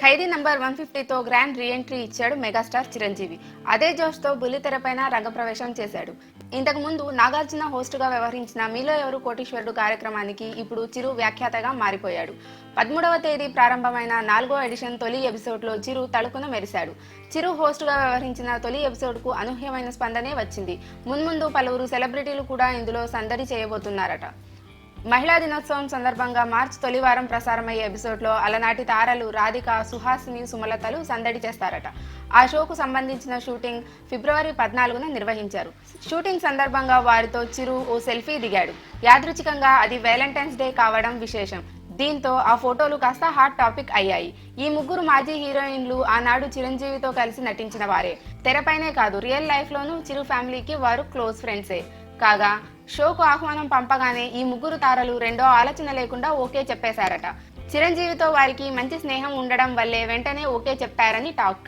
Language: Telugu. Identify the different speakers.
Speaker 1: ఖైదీ నంబర్ 150తో గ్రాండ్ రీఎంట్రీ ఇచ్చాడు మెగాస్టార్ చిరంజీవి. అదే జోష్తో బుల్లితెరపైన రంగప్రవేశం చేశాడు. ఇంతకు ముందు నాగార్జున హోస్టుగా వ్యవహరించిన మీలో ఎవరు కోటీశ్వరుడు కార్యక్రమానికి ఇప్పుడు చిరు వ్యాఖ్యాతగా మారిపోయాడు. 13వ తేదీ ప్రారంభమైన 4వ ఎడిషన్ తొలి ఎపిసోడ్లో చిరు తళుకున మెరిశాడు. చిరు హోస్టుగా వ్యవహరించిన తొలి ఎపిసోడ్కు అనూహ్యమైన స్పందనే వచ్చింది. మున్ముందు పలువురు సెలబ్రిటీలు కూడా ఇందులో సందడి చేయబోతున్నారట. మహిళా దినోత్సవం సందర్భంగా మార్చి తొలివారం ప్రసారమయ్యే ఎపిసోడ్లో అలనాటి తారలు రాధిక, సుహాసిని, సుమలతలు సందడి చేస్తారట. ఆ షోకు సంబంధించిన షూటింగ్ ఫిబ్రవరి 14న నిర్వహించారు. షూటింగ్ సందర్భంగా వారితో చిరు ఓ సెల్ఫీ దిగాడు. యాదృచ్ఛికంగా అది వ్యాలంటైన్స్ డే కావడం విశేషం. దీంతో ఆ ఫోటోలు కాస్త హాట్ టాపిక్ అయ్యాయి. ఈ ముగ్గురు మాజీ హీరోయిన్లు ఆనాడు చిరంజీవితో కలిసి నటించిన వారే. తెరపైనే కాదు, రియల్ లైఫ్లోనూ చిరు ఫ్యామిలీకి వారు క్లోజ్ ఫ్రెండ్సే. కాగా షోకు ఆహ్వానం పంపగానే ఈ ముగ్గురు తారలు రెండో ఆలోచన లేకుండా ఓకే చెప్పేశారట. చిరంజీవితో వారికి మంచి స్నేహం ఉండడం వల్లే వెంటనే ఓకే చెప్పారని టాక్.